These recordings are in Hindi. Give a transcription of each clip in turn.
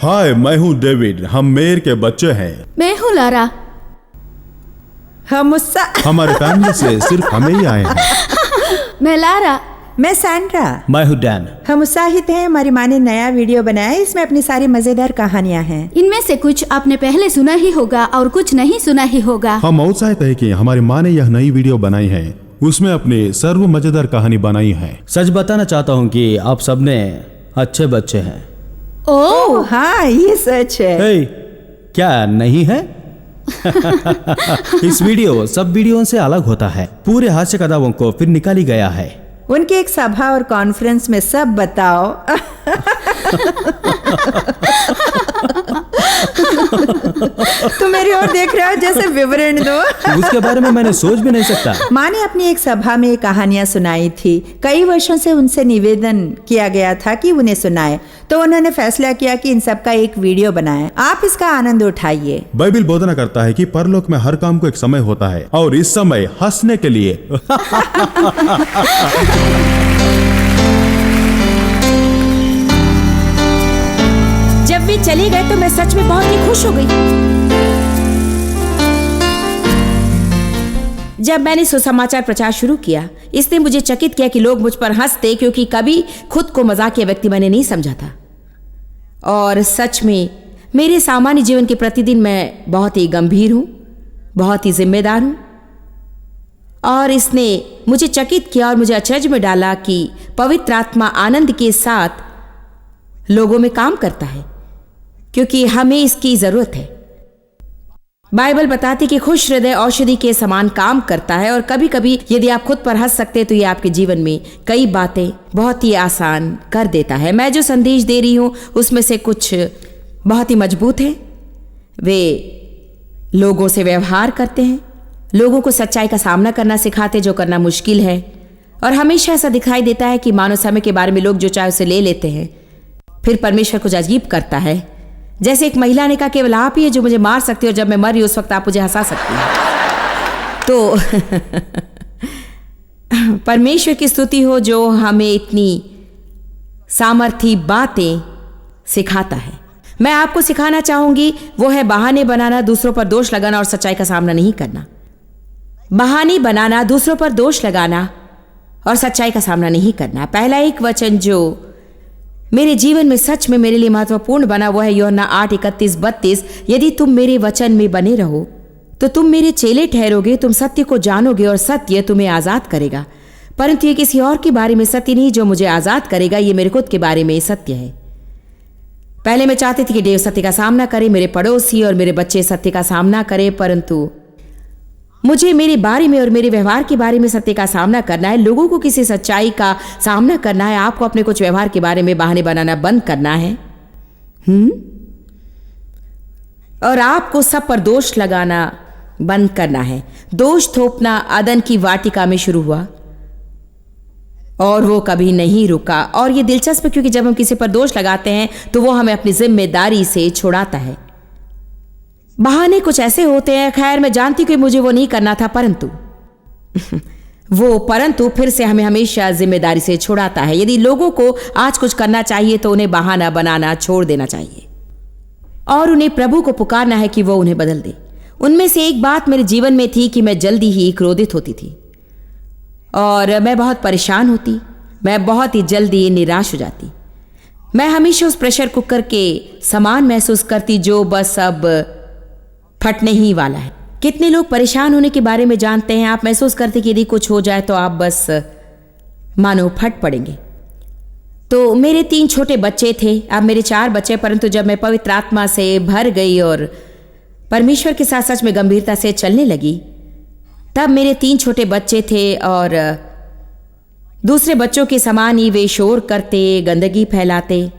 हाय, मैं हूँ डेविड। हम मेयर के बच्चे हैं। मैं हूँ लारा। हम मुस्सा। हमारे फैमिली से सिर्फ हमें ही आए हैं। मैं लारा। मैं सैंड्रा। मैं हूँ डैन। हम उत्साहित हैं। हमारी माँ ने नया वीडियो बनाया है, इसमें अपनी सारी मजेदार कहानियाँ हैं। इनमें से कुछ आपने पहले सुना ही होगा और कुछ नहीं सुना ही होगा। हम उत्साहित है कि हमारी माँ ने यह नई वीडियो बनाई है, उसमें अपनी सर्व मजेदार कहानी बनाई है। सच बताना चाहता हूँ कि आप सबने अच्छे बच्चे हैं। ओह हाँ, ये सच है। हे, क्या नहीं है? इस वीडियो सब वीडियो से अलग होता है। पूरे हास्य कथाओं को फिर निकाली गया है। उनकी एक सभा और कॉन्फ्रेंस में सब बताओ। तुम मेरी ओर देख रहे हो जैसे विवरण दो। उसके बारे में मैंने सोच भी नहीं सकता। माँ ने अपनी एक सभा में कहानियां सुनाई थी। कई वर्षों से उनसे निवेदन किया गया था कि उन्हें सुनाए, तो उन्होंने फैसला किया कि इन सब का एक वीडियो बनाएं। आप इसका आनंद उठाइए। बाइबिल बोधना करता है कि परलोक में हर काम को एक समय होता है और इस समय हंसने के लिए। जब वे चले गए तो मैं सच में बहुत ही खुश हो गई। जब मैंने सुसमाचार प्रचार शुरू किया, इसने मुझे चकित किया कि लोग मुझ पर हंसते, क्योंकि कभी खुद को मजाकिया व्यक्ति मैंने नहीं समझा था। और सच में मेरे सामान्य जीवन के प्रतिदिन मैं बहुत ही गंभीर हूं, बहुत ही जिम्मेदार हूं। और इसने मुझे चकित किया और मुझे अचरज में डाला कि पवित्र आत्मा आनंद के साथ लोगों में काम करता है, क्योंकि हमें इसकी जरूरत है। बाइबल बताती कि खुश हृदय औषधि के समान काम करता है, और कभी कभी यदि आप खुद पर हंस सकते हैं तो ये आपके जीवन में कई बातें बहुत ही आसान कर देता है। मैं जो संदेश दे रही हूं उसमें से कुछ बहुत ही मजबूत है। वे लोगों से व्यवहार करते हैं, लोगों को सच्चाई का सामना करना सिखाते, जो करना मुश्किल है। और हमेशा ऐसा दिखाई देता है कि मानव समय के बारे में लोग जो चाहे उसे ले लेते हैं। फिर परमेश्वर कुछ अजीब करता है। जैसे एक महिला ने कहा, केवल आप ही है जो मुझे मार सकती है, और जब मैं मर रही उस वक्त आप मुझे हंसा सकती हैं। तो परमेश्वर की स्तुति हो जो हमें इतनी सामर्थी बातें सिखाता है। मैं आपको सिखाना चाहूंगी वो है बहाने बनाना, दूसरों पर दोष लगाना और सच्चाई का सामना नहीं करना। बहाने बनाना, दूसरों पर दोष लगाना और सच्चाई का सामना नहीं करना। पहला एक वचन जो मेरे जीवन में सच में मेरे लिए महत्वपूर्ण बना वो है यूहन्ना 8:31-32। यदि तुम मेरे वचन में बने रहो तो तुम मेरे चेले ठहरोगे, तुम सत्य को जानोगे और सत्य तुम्हें आजाद करेगा। परंतु ये किसी और के बारे में सत्य नहीं जो मुझे आजाद करेगा, ये मेरे खुद के बारे में सत्य है। पहले मैं चाहती थी कि देव सत्य का सामना करे, मेरे पड़ोसी और मेरे बच्चे सत्य का सामना करें, परंतु मुझे मेरे बारे में और मेरे व्यवहार के बारे में सत्य का सामना करना है। लोगों को किसी सच्चाई का सामना करना है। आपको अपने कुछ व्यवहार के बारे में बहाने बनाना बंद करना है। और आपको सब पर दोष लगाना बंद करना है। दोष थोपना अदन की वाटिका में शुरू हुआ और वो कभी नहीं रुका। और ये दिलचस्प है क्योंकि जब हम किसी पर दोष लगाते हैं तो वो हमें अपनी जिम्मेदारी से छुड़ाता है। बहाने कुछ ऐसे होते हैं, खैर मैं जानती हूं कि मुझे वो नहीं करना था, परंतु फिर से हमें हमेशा जिम्मेदारी से छुड़ाता है। यदि लोगों को आज कुछ करना चाहिए तो उन्हें बहाना बनाना छोड़ देना चाहिए और उन्हें प्रभु को पुकारना है कि वो उन्हें बदल दे। उनमें से एक बात मेरे जीवन में थी कि मैं जल्दी ही क्रोधित होती थी और मैं बहुत परेशान होती। मैं बहुत ही जल्दी निराश हो जाती। मैं हमेशा उस प्रेशर कुकर के समान महसूस करती जो बस अब फटने ही वाला है। कितने लोग परेशान होने के बारे में जानते हैं? आप महसूस करते कि यदि कुछ हो जाए तो आप बस मानो फट पड़ेंगे। तो मेरे 3 छोटे बच्चे थे, अब मेरे 4 बच्चे, परंतु जब मैं पवित्र आत्मा से भर गई और परमेश्वर के साथ सच में गंभीरता से चलने लगी, तब मेरे 3 छोटे बच्चे थे और दूसरे बच्चों के समान ही वे शोर करते, गंदगी फैलाते।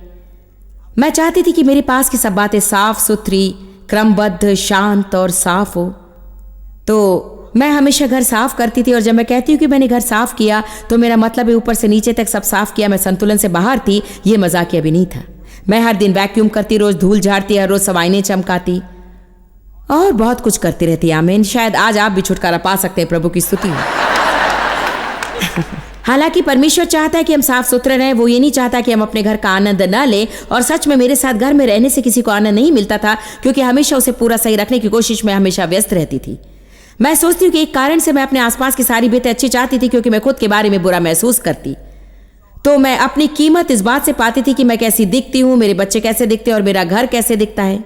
मैं चाहती थी कि मेरे पास की सब बातें साफ सुथरी, क्रमबद्ध, शांत और साफ हो। तो मैं हमेशा घर साफ करती थी और जब मैं कहती हूँ कि मैंने घर साफ किया तो मेरा मतलब है ऊपर से नीचे तक सब साफ किया। मैं संतुलन से बाहर थी, ये मजाकिया भी नहीं था। मैं हर दिन वैक्यूम करती, रोज धूल झाड़ती, हर रोज सवाइनें चमकाती और बहुत कुछ करती रहती। आमीन। शायद आज आप भी छुटकारा पा सकते हैं। प्रभु की स्तुति हो। हालांकि परमेश्वर चाहता है कि हम साफ सुथरे रहें, वो ये नहीं चाहता कि हम अपने घर का आनंद न लें। और सच में मेरे साथ घर में रहने से किसी को आनंद नहीं मिलता था, क्योंकि हमेशा उसे पूरा सही रखने की कोशिश में हमेशा व्यस्त रहती थी। मैं सोचती हूँ कि एक कारण से मैं अपने आसपास की सारी बातें अच्छी चाहती थी, क्योंकि मैं खुद के बारे में बुरा महसूस करती। तो मैं अपनी कीमत इस बात से पाती थी कि मैं कैसी दिखती हूँ, मेरे बच्चे कैसे दिखते हैं और मेरा घर कैसे दिखता है।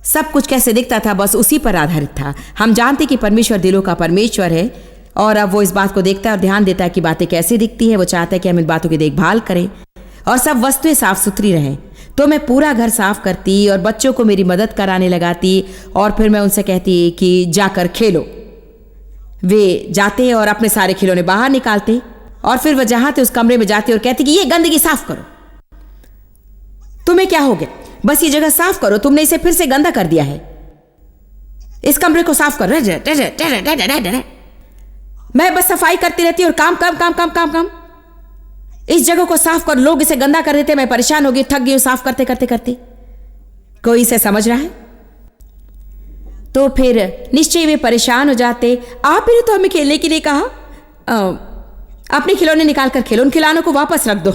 सब कुछ कैसे दिखता था बस उसी पर आधारित था। हम जानते कि परमेश्वर दिलों का परमेश्वर है, और अब वो इस बात को देखता है और ध्यान देता है कि बातें कैसी दिखती है। वो चाहता है कि हम इन बातों की देखभाल करें और सब वस्तुएं साफ सुथरी रहें। तो मैं पूरा घर साफ करती और बच्चों को मेरी मदद कराने लगाती, और फिर मैं उनसे कहती कि जाकर खेलो। वे जाते और अपने सारे खिलौने बाहर निकालते, और फिर वह जहां थे उस कमरे में जाते और कहती कि ये गंदगी साफ करो। तुम्हें क्या हो गया, बस ये जगह साफ करो, तुमने इसे फिर से गंदा कर दिया है, इस कमरे को साफ करो। मैं बस सफाई करती रहती और काम काम काम काम काम काम, इस जगह को साफ कर, लोग इसे गंदा कर देते। मैं परेशान हो गई, थक गई साफ करते करते करते। कोई इसे समझ रहा है? तो फिर निश्चय वे परेशान हो जाते। आप ही ने तो हमें खेलने के लिए कहा, अपने खिलौने निकाल कर खेलो, उन खिलौनों को वापस रख दो।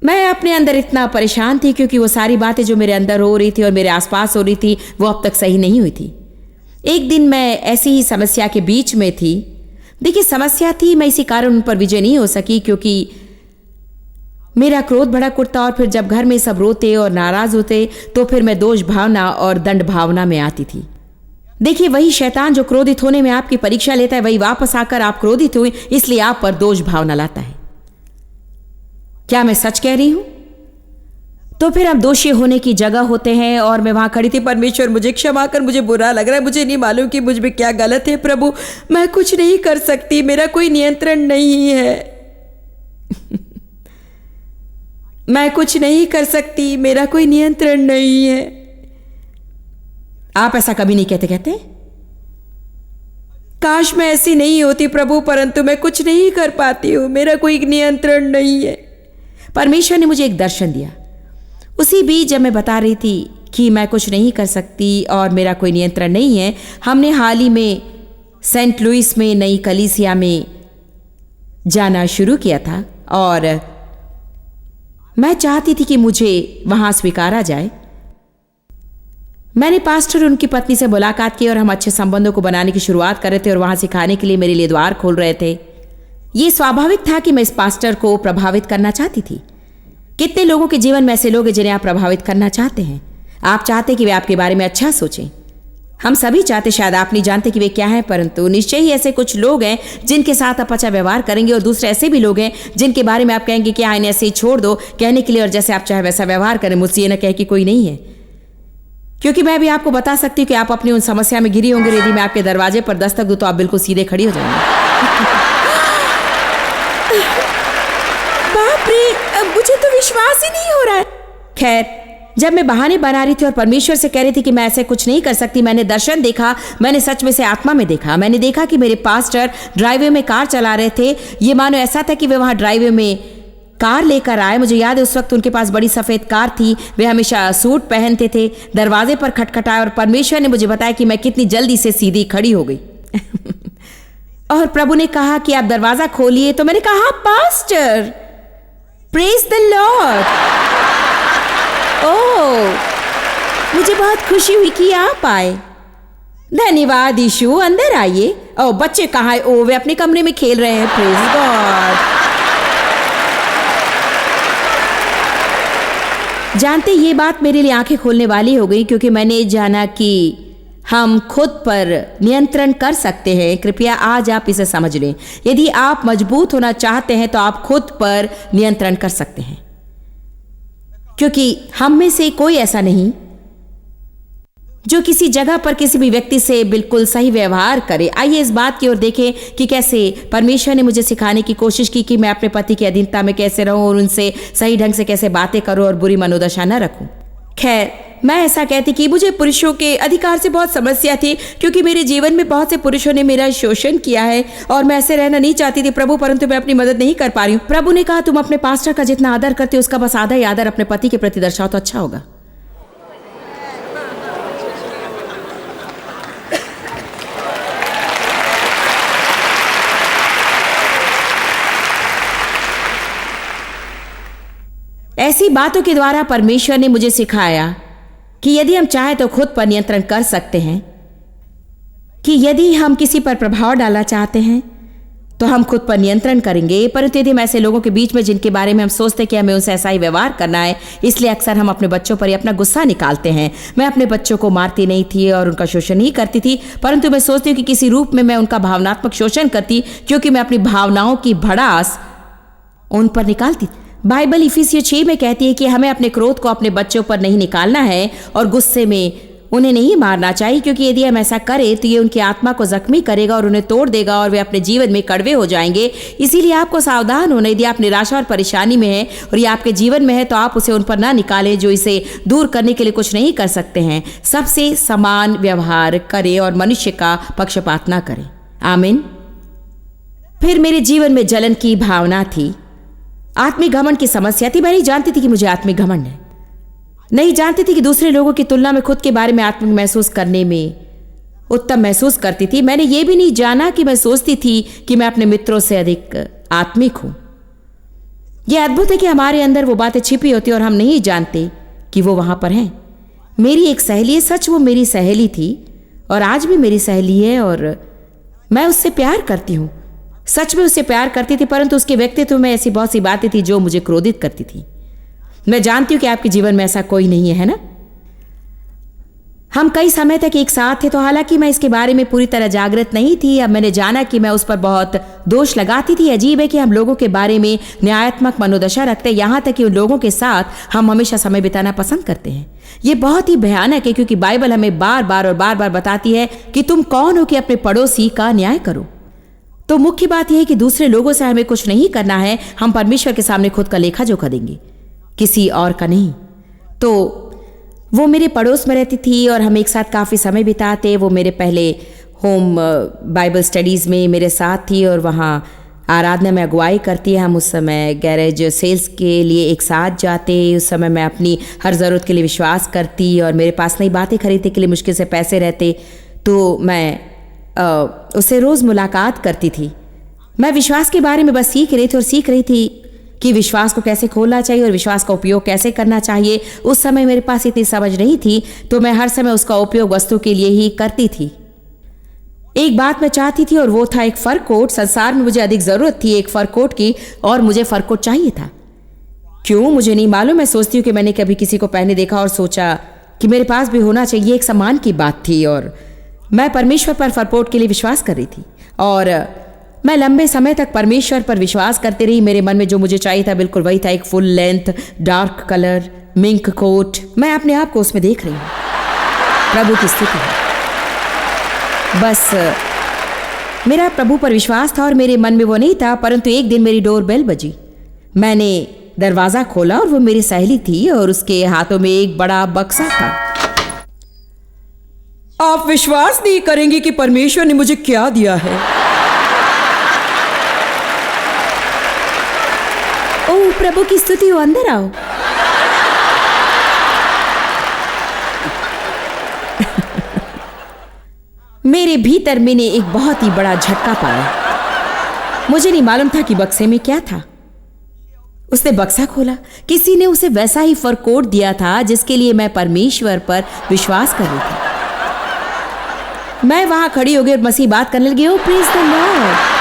मैं अपने अंदर इतना परेशान थी, क्योंकि वो सारी बातें जो मेरे अंदर हो रही थी और मेरे आसपास हो रही थी वो अब तक सही नहीं हुई थी। एक दिन मैं ऐसी ही समस्या के बीच में थी। देखिए, समस्या थी, मैं इसी कारण उन पर विजय नहीं हो सकी, क्योंकि मेरा क्रोध भड़क उठता, और फिर जब घर में सब रोते और नाराज होते तो फिर मैं दोष भावना और दंड भावना में आती थी। देखिए, वही शैतान जो क्रोधित होने में आपकी परीक्षा लेता है, वही वापस आकर आप क्रोधित हुए इसलिए आप पर दोष भावना लाता है। क्या मैं सच कह रही हूं? तो फिर हम दोषी होने की जगह होते हैं, और मैं वहां खड़ी थी, परमेश्वर मुझे क्षमा कर, मुझे बुरा लग रहा है, मुझे नहीं मालूम कि मुझ में क्या गलत है। प्रभु, मैं कुछ नहीं कर सकती, मेरा कोई नियंत्रण नहीं है। मैं कुछ नहीं कर सकती, मेरा कोई नियंत्रण नहीं है। आप ऐसा कभी नहीं कहते? काश मैं ऐसी नहीं होती प्रभु, परंतु मैं कुछ नहीं कर पाती हूं, मेरा कोई नियंत्रण नहीं है। परमेश्वर ने मुझे एक दर्शन दिया उसी बीच जब मैं बता रही थी कि मैं कुछ नहीं कर सकती और मेरा कोई नियंत्रण नहीं है। हमने हाल ही में सेंट लुइस में नई कलीसिया में जाना शुरू किया था, और मैं चाहती थी कि मुझे वहां स्वीकारा जाए। मैंने पास्टर और उनकी पत्नी से मुलाकात की और हम अच्छे संबंधों को बनाने की शुरुआत कर रहे थे, और वहां सिखाने के लिए मेरे लिए द्वार खोल रहे थे। ये स्वाभाविक था कि मैं इस पास्टर को प्रभावित करना चाहती थी। कितने लोगों के जीवन में ऐसे लोग हैं जिन्हें आप प्रभावित करना चाहते हैं। आप चाहते कि वे आपके बारे में अच्छा सोचें। हम सभी चाहते, शायद आप नहीं जानते कि वे क्या हैं, परंतु निश्चय ही ऐसे कुछ लोग हैं जिनके साथ आप अच्छा व्यवहार करेंगे, और दूसरे ऐसे भी लोग हैं जिनके बारे में आप कहेंगे कि इन्हें ऐसे ही छोड़ दो कहने के लिए, और जैसे आप चाहे वैसा व्यवहार करें। मुझसे ये न कहे कि कोई नहीं है, क्योंकि मैं भी आपको बता सकती हूँ कि आप अपनी उन समस्या में घिरी होंगे। यदि मैं आपके दरवाजे पर दस्तक दूं तो आप बिल्कुल सीधे खड़ी हो जाएंगे। बाप रे, मुझे तो विश्वास ही नहीं हो रहा है। खैर, जब मैं बहाने बना रही थी और परमेश्वर से कह रही थी कि मैं ऐसे कुछ नहीं कर सकती, मैंने दर्शन देखा। मैंने सच में से आत्मा में देखा। मैंने देखा कि मेरे पास्टर ड्राइववे में कार चला रहे थे। ये मानो ऐसा था कि वे वहां ड्राइववे में कार लेकर आए। मुझे याद है उस वक्त उनके पास बड़ी सफेद कार थी। वे हमेशा सूट पहनते थे। दरवाजे पर खटखटाया और परमेश्वर ने मुझे बताया कि मैं कितनी जल्दी से सीधी खड़ी हो गई। और प्रभु ने कहा कि आप दरवाजा खोलिए। तो मैंने कहा, पास्टर, प्रेज द लॉर्ड। ओह, मुझे बहुत खुशी हुई कि आप आए। धन्यवाद यीशु, अंदर आइए। ओ, बच्चे कहाँ हैं? ओ, वे अपने कमरे में खेल रहे हैं। Praise God. जानते, ये बात मेरे लिए आंखें खोलने वाली हो गई, क्योंकि मैंने जाना कि हम खुद पर नियंत्रण कर सकते हैं। कृपया आज आप इसे समझ लें। यदि आप मजबूत होना चाहते हैं तो आप खुद पर नियंत्रण कर सकते हैं, क्योंकि हम में से कोई ऐसा नहीं जो किसी जगह पर किसी भी व्यक्ति से बिल्कुल सही व्यवहार करे। आइए इस बात की ओर देखें कि कैसे परमेश्वर ने मुझे सिखाने की कोशिश की कि मैं अपने पति की अधीनता में कैसे रहूं और उनसे सही ढंग से कैसे बातें करूं और बुरी मनोदशा न रखूं। खैर, मैं ऐसा कहती कि मुझे पुरुषों के अधिकार से बहुत समस्या थी, क्योंकि मेरे जीवन में बहुत से पुरुषों ने मेरा शोषण किया है और मैं ऐसे रहना नहीं चाहती थी प्रभु, परंतु मैं अपनी मदद नहीं कर पा रही हूँ। प्रभु ने कहा, तुम अपने पास्टर का जितना आदर करते हो उसका बस आधा ही आदर अपने पति के प्रति दर्शाओ तो अच्छा होगा। ऐसी बातों के द्वारा परमेश्वर ने मुझे सिखाया कि यदि हम चाहें तो खुद पर नियंत्रण कर सकते हैं, कि यदि हम किसी पर प्रभाव डालना चाहते हैं तो हम खुद पर नियंत्रण करेंगे। परंतु यदि हम ऐसे लोगों के बीच में जिनके बारे में हम सोचते हैं कि हमें उनसे ऐसा ही व्यवहार करना है, इसलिए अक्सर हम अपने बच्चों पर ही अपना गुस्सा निकालते हैं। मैं अपने बच्चों को मारती नहीं थी और उनका शोषण नहीं करती थी, परंतु मैं सोचती हूँ कि किसी रूप में मैं उनका भावनात्मक शोषण करती, क्योंकि मैं अपनी भावनाओं की भड़ास उन पर निकालती। बाइबल इफिसियों 6 में कहती है कि हमें अपने क्रोध को अपने बच्चों पर नहीं निकालना है और गुस्से में उन्हें नहीं मारना चाहिए, क्योंकि यदि हम ऐसा करें तो ये उनकी आत्मा को जख्मी करेगा और उन्हें तोड़ देगा और वे अपने जीवन में कड़वे हो जाएंगे। इसीलिए आपको सावधान होना। यदि आप निराशा और परेशानी में हैं और ये आपके जीवन में है तो आप उसे उन पर ना निकालें जो इसे दूर करने के लिए कुछ नहीं कर सकते हैं। सबसे समान व्यवहार करें और मनुष्य का पक्षपात ना करें। आमीन। फिर मेरे जीवन में जलन की भावना थी, आत्मिक घमंड की समस्या थी। मैं नहीं जानती थी कि मुझे आत्मिक घमंड है, नहीं जानती थी कि दूसरे लोगों की तुलना में खुद के बारे में आत्मिक महसूस करने में उत्तम महसूस करती थी। मैंने ये भी नहीं जाना कि मैं सोचती थी कि मैं अपने मित्रों से अधिक आत्मिक हूं। यह अद्भुत है कि हमारे अंदर वो बातें छिपी होती और हम नहीं जानते कि वो वहां पर हैं। मेरी एक सहेली है, सच वो मेरी सहेली थी और आज भी मेरी सहेली है और मैं उससे प्यार करती हूँ, सच में उससे प्यार करती थी, परंतु उसके व्यक्तित्व में ऐसी बहुत सी बातें थी जो मुझे क्रोधित करती थी। मैं जानती हूं कि आपके जीवन में ऐसा कोई नहीं है ना। हम कई समय तक एक साथ थे, तो हालांकि मैं इसके बारे में पूरी तरह जागृत नहीं थी। अब मैंने जाना कि मैं उस पर बहुत दोष लगाती थी। अजीब है कि हम लोगों के बारे में न्यायात्मक मनोदशा रखते हैं, यहाँ तक कि उन लोगों के साथ हम हमेशा समय बिताना पसंद करते हैं। ये बहुत ही भयानक है, क्योंकि बाइबल हमें बार बार बताती है कि तुम कौन हो कि अपने पड़ोसी का न्याय करो। तो मुख्य बात यह है कि दूसरे लोगों से हमें कुछ नहीं करना है। हम परमेश्वर के सामने खुद का लेखा जोखा देंगे, किसी और का नहीं। तो वो मेरे पड़ोस में रहती थी और हम एक साथ काफ़ी समय बिताते। वो मेरे पहले होम बाइबल स्टडीज़ में मेरे साथ थी और वहाँ आराधना में अगुवाई करती है। हम उस समय गैरेज सेल्स के लिए एक साथ जाते। उस समय मैं अपनी हर ज़रूरत के लिए विश्वास करती और मेरे पास नई बातें खरीदने के लिए मुश्किल से पैसे रहते, तो मैं उससे रोज़ मुलाकात करती थी। मैं विश्वास के बारे में बस सीख रही थी कि विश्वास को कैसे खोलना चाहिए और विश्वास का उपयोग कैसे करना चाहिए। उस समय मेरे पास इतनी समझ नहीं थी, तो मैं हर समय उसका उपयोग वस्तु के लिए ही करती थी। एक बात मैं चाहती थी और वो था एक फर कोट। संसार में मुझे अधिक ज़रूरत थी एक फर कोट की और मुझे फर कोट चाहिए था। क्यों मुझे नहीं मालूम। मैं सोचती हूँ कि मैंने कभी किसी को पहने देखा और सोचा कि मेरे पास भी होना चाहिए। एक सम्मान की बात थी और मैं परमेश्वर पर फर कोट के लिए विश्वास कर रही थी और मैं लंबे समय तक परमेश्वर पर विश्वास करती रही। मेरे मन में जो मुझे चाहिए था बिल्कुल वही था, एक full length dark colour mink coat. मैं अपने आप को उसमें देख रही हूँ। प्रभु की स्तुति है। बस मेरा प्रभु पर विश्वास था और मेरे मन में वो नहीं था। परंतु एक दिन मेरी डोर बेल बजी। मैंने दरवाज़ा खोला और वो मेरी सहेली थी और उसके हाथों में एक बड़ा बक्सा था। आप विश्वास नहीं करेंगे कि परमेश्वर ने मुझे क्या दिया है। ओह प्रभु की स्तुति हो, अंदर आओ। मेरे भीतर मैंने एक बहुत ही बड़ा झटका पाया। मुझे नहीं मालूम था कि बक्से में क्या था। उसने बक्सा खोला। किसी ने उसे वैसा ही फर कोट दिया था जिसके लिए मैं परमेश्वर पर विश्वास कर रही थी। मैं वहां खड़ी हो गई और मसीह बात करने लगी। ओह प्रेज़ द लॉर्ड।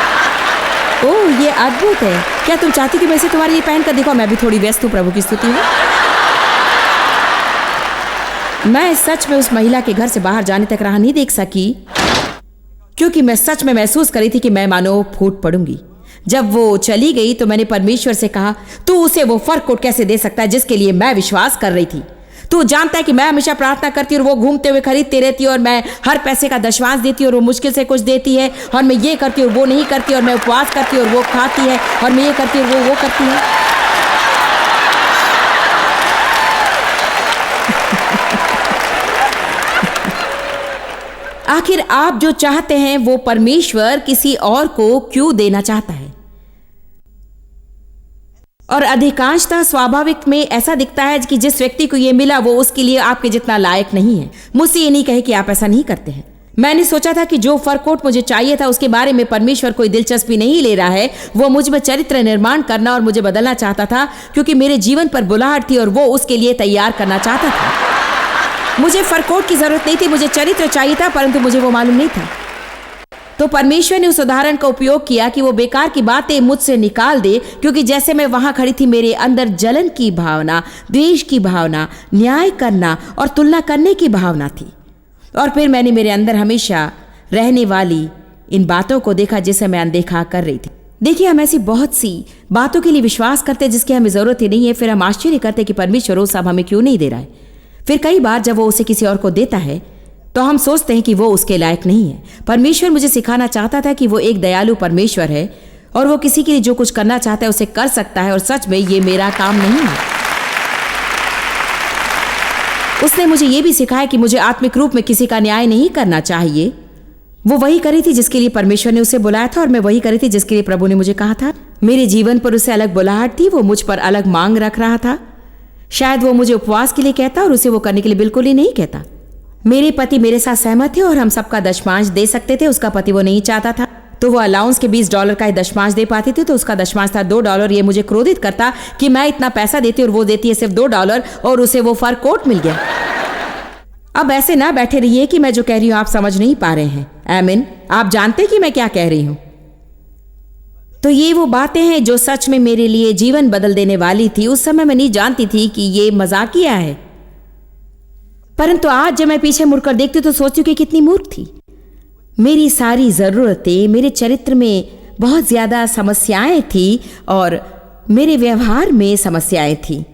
ओह ये अद्भुत है। क्या तुम चाहती कि मैं इसे तुम्हारे लिए पहन कर दिखाऊं? मैं भी थोड़ी व्यस्त हूं। प्रभु की स्तुति है। मैं सच में उस महिला के घर से बाहर जाने तक राह नहीं देख सकी, क्योंकि मैं सच में महसूस कर रही थी कि मैं मानो फूट पड़ूंगी। जब वो चली गई तो मैंने परमेश्वर से कहा, तू उसे वो फर कोट कैसे दे सकता है जिसके लिए मैं विश्वास कर रही थी? तू जानता है कि मैं हमेशा प्रार्थना करती हूँ और वो घूमते हुए खरीदती रहती है और मैं हर पैसे का दशवांश देती हूँ और वो मुश्किल से कुछ देती है और मैं ये करती हूँ और वो नहीं करती और मैं उपवास करती हूँ और वो खाती है और मैं ये करती हूँ और वो करती है। आखिर आप जो चाहते हैं वो परमेश्वर किसी और को क्यों देना चाहता है? और अधिकांशतः स्वाभाविक में ऐसा दिखता है कि जिस व्यक्ति को ये मिला वो उसके लिए आपके जितना लायक नहीं है। मुझसे ये नहीं कहे कि आप ऐसा नहीं करते हैं। मैंने सोचा था कि जो फर कोट मुझे चाहिए था उसके बारे में परमेश्वर कोई दिलचस्पी नहीं ले रहा है। वो मुझ में चरित्र निर्माण करना और मुझे बदलना चाहता था, क्योंकि मेरे जीवन पर बुलाहट थी और वो उसके लिए तैयार करना चाहता था। मुझे फर कोट की जरूरत नहीं थी, मुझे चरित्र चाहिए था, परंतु मुझे वो मालूम नहीं था। तो परमेश्वर ने उस उदाहरण का उपयोग किया कि वो बेकार की बातें मुझसे निकाल दे, क्योंकि जैसे मैं वहां खड़ी थी मेरे अंदर जलन की भावना, द्वेष की भावना, न्याय करना और तुलना करने की भावना थी। और फिर मैंने मेरे अंदर हमेशा रहने वाली इन बातों को देखा जिसे मैं अनदेखा कर रही थी। देखिए, हम ऐसी बहुत सी बातों के लिए विश्वास करते जिसकी हमें जरूरत ही नहीं है, फिर हम आश्चर्य करते कि परमेश्वर वो सब हमें क्यों नहीं दे रहा है। फिर कई बार जब वो उसे किसी और को देता है तो हम सोचते हैं कि वो उसके लायक नहीं है। परमेश्वर मुझे सिखाना चाहता था कि वो एक दयालु परमेश्वर है और वो किसी के लिए जो कुछ करना चाहता है उसे कर सकता है, और सच में ये मेरा काम नहीं है। उसने मुझे ये भी सिखाया कि मुझे आत्मिक रूप में किसी का न्याय नहीं करना चाहिए। वो वही करी थी जिसके लिए परमेश्वर ने उसे बुलाया था, और मैं वही करी थी जिसके लिए प्रभु ने मुझे कहा था। मेरे जीवन पर उसे अलग बुलाहट थी, वो मुझ पर अलग मांग रख रहा था। शायद वो मुझे उपवास के लिए कहता और उसे वो करने के लिए बिल्कुल ही नहीं कहता। मेरे पति मेरे साथ सहमत थे और हम सबका दशमांश दे सकते थे। उसका पति वो नहीं चाहता था, तो वो अलाउंस के $20 का ही दशमांश दे पाती थी, तो उसका दशमांश था $2। ये मुझे क्रोधित करता कि मैं इतना पैसा देती और वो देती है सिर्फ $2, और उसे वो फर कोट मिल गया। अब ऐसे ना बैठे रहिए कि मैं जो कह रही हूं आप समझ नहीं पा रहे हैं। आमीन। आप जानते कि मैं क्या कह रही हूं। तो ये वो बातें हैं जो सच में मेरे लिए जीवन बदल देने वाली थी। उस समय मैं नहीं जानती थी कि ये मजाकिया है, परंतु आज जब मैं पीछे मुड़कर देखती तो सोचती हूं कि कितनी मूर्ख थी। मेरी सारी जरूरतें, मेरे चरित्र में बहुत ज्यादा समस्याएं थी और मेरे व्यवहार में समस्याएं थी।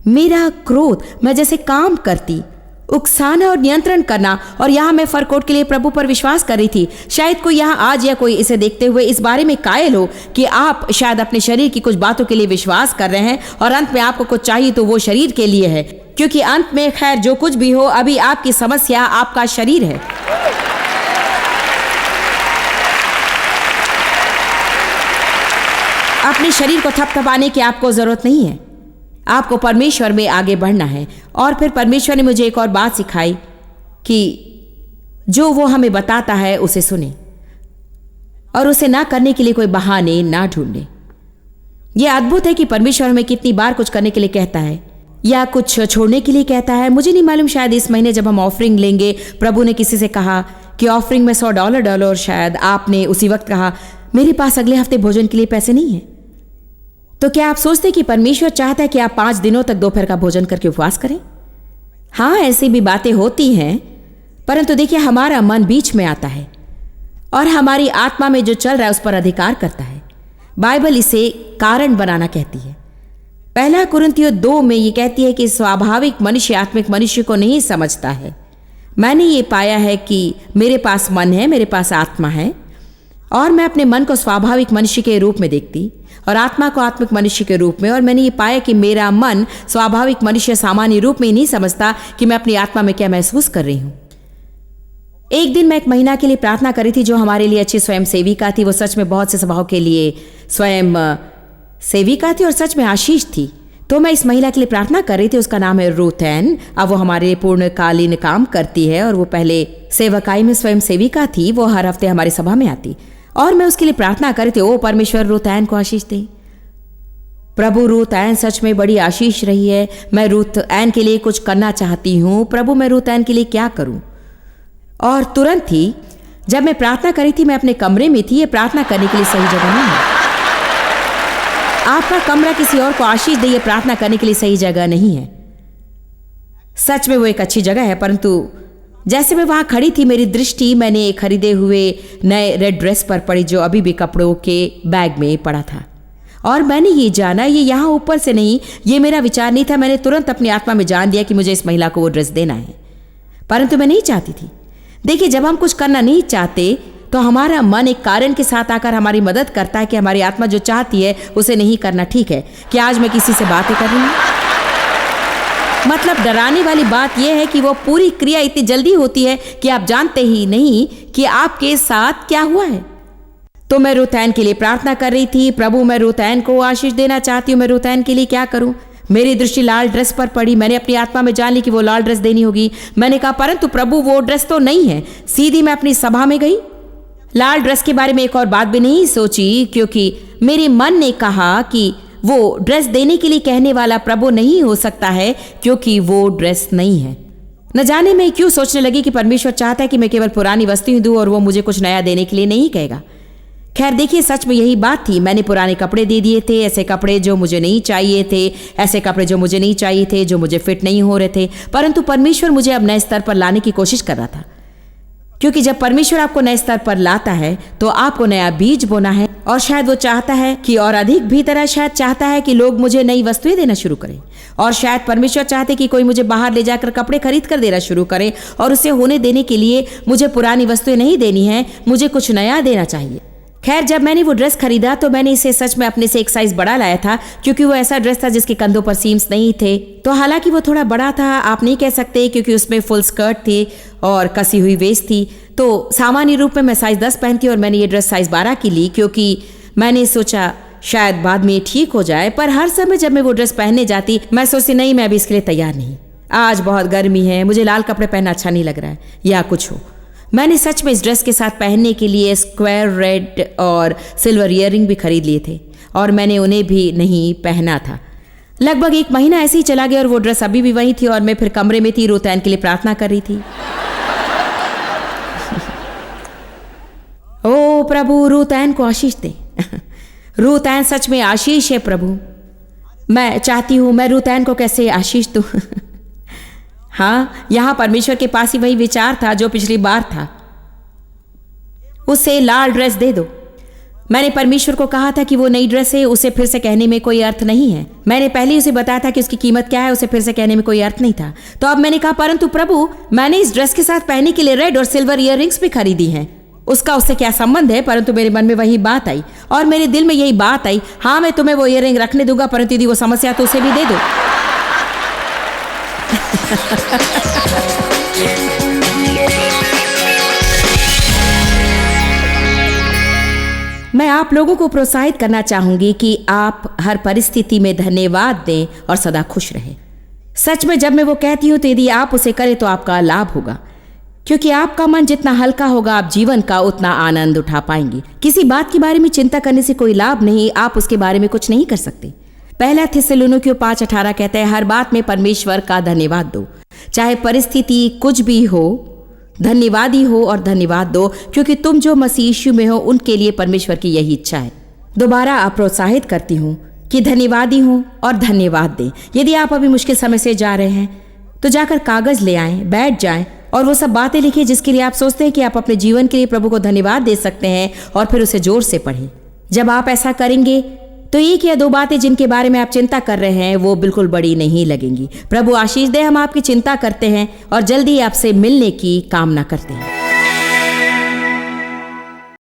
मेरा क्रोध, मैं जैसे काम करती, उकसाना और नियंत्रण करना, और यहां मैं फर कोट के लिए प्रभु पर विश्वास कर रही थी। शायद कोई यहां आज या कोई इसे देखते हुए इस बारे में कायल हो कि आप शायद अपने शरीर की कुछ बातों के लिए विश्वास कर रहे हैं और अंत में आपको कुछ चाहिए तो वो शरीर के लिए है, क्योंकि अंत में खैर जो कुछ भी हो, अभी आपकी समस्या आपका शरीर है। अपने शरीर को थपथपाने की आपको जरूरत नहीं है। आपको परमेश्वर में आगे बढ़ना है। और फिर परमेश्वर ने मुझे एक और बात सिखाई कि जो वो हमें बताता है उसे सुने और उसे ना करने के लिए कोई बहाने ना ढूंढे। यह अद्भुत है कि परमेश्वर हमें कितनी बार कुछ करने के लिए कहता है या कुछ छोड़ने के लिए कहता है। मुझे नहीं मालूम, शायद इस महीने जब हम ऑफरिंग लेंगे, प्रभु ने किसी से कहा कि ऑफरिंग में $100 डालो, और शायद आपने उसी वक्त कहा मेरे पास अगले हफ्ते भोजन के लिए पैसे नहीं है। तो क्या आप सोचते कि परमेश्वर चाहता है कि आप 5 दिनों तक दोपहर का भोजन करके उपवास करें? हाँ, ऐसी भी बातें होती हैं, परंतु देखिए हमारा मन बीच में आता है और हमारी आत्मा में जो चल रहा है उस पर अधिकार करता है। बाइबल इसे कारण बनाना कहती है। 1 कुरिन्थियों 2 में ये कहती है कि स्वाभाविक मनुष्य आत्मिक मनुष्य को नहीं समझता है। मैंने ये पाया है कि मेरे पास मन है, मेरे पास आत्मा है, और मैं अपने मन को स्वाभाविक मनुष्य के रूप में देखती और आत्मा को आत्मिक मनुष्य के रूप में। और मैंने ये पाया कि मेरा मन स्वाभाविक मनुष्य सामान्य रूप में ही नहीं समझता कि मैं अपनी आत्मा में क्या महसूस कर रही हूं। एक दिन मैं एक महिला के लिए प्रार्थना करी थी जो हमारे लिए अच्छी स्वयं सेविका थी। वो सच में बहुत से सभाओं के लिए स्वयं सेविका थी और सच में आशीष थी। तो मैं इस महिला के लिए प्रार्थना कर रही थी। उसका नाम है रूथ एन। अब वो हमारे लिए पूर्णकालीन काम करती है और वो पहले सेवकाई में स्वयं सेविका थी। वो हर हफ्ते हमारी सभा में आती और मैं उसके लिए प्रार्थना कर रही थी, ओ परमेश्वर रूथ एन को आशीष दे। प्रभु, रूथ एन सच में बड़ी आशीष रही है। मैं रूथ एन के लिए कुछ करना चाहती हूँ। प्रभु, मैं रूथ एन के लिए क्या करूँ? और तुरंत ही जब मैं प्रार्थना करी थी, मैं अपने कमरे में थी। ये प्रार्थना करने के लिए सही जगह नहीं है। आपका कमरा किसी और को आशीष दे, ये प्रार्थना करने के लिए सही जगह नहीं है। सच में वो एक अच्छी जगह है, परंतु जैसे मैं वहां खड़ी थी, मेरी दृष्टि मैंने खरीदे हुए नए रेड ड्रेस पर पड़ी जो अभी भी कपड़ों के बैग में पड़ा था। और मैंने ये जाना, ये यहाँ ऊपर से नहीं, ये मेरा विचार नहीं था। मैंने तुरंत अपनी आत्मा में जान दिया कि मुझे इस महिला को वो ड्रेस देना है, परंतु मैं नहीं चाहती थी। देखिए, जब हम कुछ करना नहीं चाहते तो हमारा मन एक कारण के साथ आकर हमारी मदद करता है कि हमारी आत्मा जो चाहती है उसे नहीं करना ठीक है। कि आज मैं किसी से बातें कर रही हूँ, मतलब डराने वाली बात यह है कि वो पूरी क्रिया इतनी जल्दी होती है कि आप जानते ही नहीं कि आपके साथ क्या हुआ है। तो मैं रूथ एन के लिए प्रार्थना कर रही थी, प्रभु मैं रूथ एन को आशीष देना चाहती हूँ, मैं रूथ एन के लिए क्या करूं? मेरी दृष्टि लाल ड्रेस पर पड़ी। मैंने अपनी आत्मा में जान ली कि वो लाल ड्रेस देनी होगी। मैंने कहा, परंतु प्रभु वो ड्रेस तो नहीं है। सीधी मैं अपनी सभा में गई। लाल ड्रेस के बारे में एक और बात भी नहीं सोची, क्योंकि मेरे मन ने कहा कि वो ड्रेस देने के लिए कहने वाला प्रभु नहीं हो सकता है, क्योंकि वो ड्रेस नहीं है। न जाने मैं क्यों सोचने लगी कि परमेश्वर चाहता है कि मैं केवल पुरानी वस्तुएं दूं और वो मुझे कुछ नया देने के लिए नहीं कहेगा। खैर देखिए, सच में यही बात थी। मैंने पुराने कपड़े दे दिए थे, ऐसे कपड़े जो मुझे नहीं चाहिए थे, ऐसे कपड़े जो मुझे नहीं चाहिए थे, जो मुझे फिट नहीं हो रहे थे। परंतु परमेश्वर मुझे अब नए स्तर पर लाने की कोशिश कर रहा था, क्योंकि जब परमेश्वर आपको नए स्तर पर लाता है तो आपको नया बीज बोना है। और शायद वो चाहता है कि और अधिक भी तरह शायद चाहता है कि लोग मुझे नई वस्तुएं देना शुरू करें। और शायद परमेश्वर चाहते कि कोई मुझे बाहर ले जाकर कपड़े खरीद कर देना शुरू करे, और उसे होने देने के लिए मुझे पुरानी वस्तुएं नहीं देनी है, मुझे कुछ नया देना चाहिए। खैर जब मैंने वो ड्रेस खरीदा तो मैंने इसे सच में अपने से एक साइज बड़ा लाया था, क्योंकि वो ऐसा ड्रेस था जिसके कंधों पर सीम्स नहीं थे। तो हालांकि वो थोड़ा बड़ा था, आप नहीं कह सकते, क्योंकि उसमें फुल स्कर्ट थी और कसी हुई वेस्ट थी। तो सामान्य रूप में मैं साइज 10 पहनती और मैंने ये ड्रेस साइज 12 की ली, क्योंकि मैंने सोचा शायद बाद में ठीक हो जाए। पर हर समय जब मैं वो ड्रेस पहनने जाती मैं सोचती नहीं, मैं अभी इसके लिए तैयार नहीं, आज बहुत गर्मी है, मुझे लाल कपड़े पहनना अच्छा नहीं लग रहा है या कुछ हो। मैंने सच में इस ड्रेस के साथ पहनने के लिए स्क्वायर रेड और सिल्वर ईयररिंग भी खरीद लिए थे, और मैंने उन्हें भी नहीं पहना था। लगभग 1 महीना ऐसे ही चला गया और वो ड्रेस अभी भी वही थी, और मैं फिर कमरे में थी, रुतैन के लिए प्रार्थना कर रही थी। ओ प्रभु, रुतैन को आशीष दे। रुतैन सच में आशीष है प्रभु। मैं चाहती हूं, मैं रुतैन को कैसे आशीष दूं? हाँ, यहां परमेश्वर के पास ही वही विचार था जो पिछली बार था। उसे लाल ड्रेस दे दो। मैंने परमेश्वर को कहा था कि वो नई ड्रेस है, उसे फिर से कहने में कोई अर्थ नहीं है। मैंने पहले ही उसे बताया था कि उसकी कीमत क्या है, उसे फिर से कहने में कोई अर्थ नहीं था। तो अब मैंने कहा, परंतु प्रभु, मैंने इस ड्रेस के साथ पहनने के लिए रेड और सिल्वर ईयररिंग्स भी खरीदी हैं। उसका उससे क्या संबंध है? परंतु मेरे मन में वही बात आई और मेरे दिल में यही बात आई, हाँ मैं तुम्हें वो ईयररिंग रखने दूंगा, परंतु यदि वो समस्या तो उसे भी दे दो। मैं आप लोगों को प्रोत्साहित करना चाहूंगी कि आप हर परिस्थिति में धन्यवाद दें और सदा खुश रहें। सच में जब मैं वो कहती हूं तो यदि आप उसे करें तो आपका लाभ होगा, क्योंकि आपका मन जितना हल्का होगा आप जीवन का उतना आनंद उठा पाएंगे। किसी बात के बारे में चिंता करने से कोई लाभ नहीं, आप उसके बारे में कुछ नहीं कर सकते। पहला थिस्सलुनीकियों 5:18 कहता है, हर बात में परमेश्वर का धन्यवाद दो, चाहे परिस्थिति कुछ भी हो, धन्यवादी हो और धन्यवाद दो, क्योंकि तुम जो मसीह यीशु में हो उनके लिए परमेश्वर की यही इच्छा है। दोबारा आप प्रोत्साहित करती हूँ कि धन्यवादी हो और धन्यवाद दें। यदि आप अभी मुश्किल समय से जा रहे हैं तो जाकर कागज ले आएं, बैठ जाएं और वो सब बातें लिखिए जिसके लिए आप सोचते हैं कि आप अपने जीवन के लिए प्रभु को धन्यवाद दे सकते हैं, और फिर उसे जोर से पढ़ें। जब आप ऐसा करेंगे तो 1 या 2 बातें जिनके बारे में आप चिंता कर रहे हैं वो बिल्कुल बड़ी नहीं लगेंगी। प्रभु आशीष दे। हम आपकी चिंता करते हैं और जल्दी आपसे मिलने की कामना करते हैं।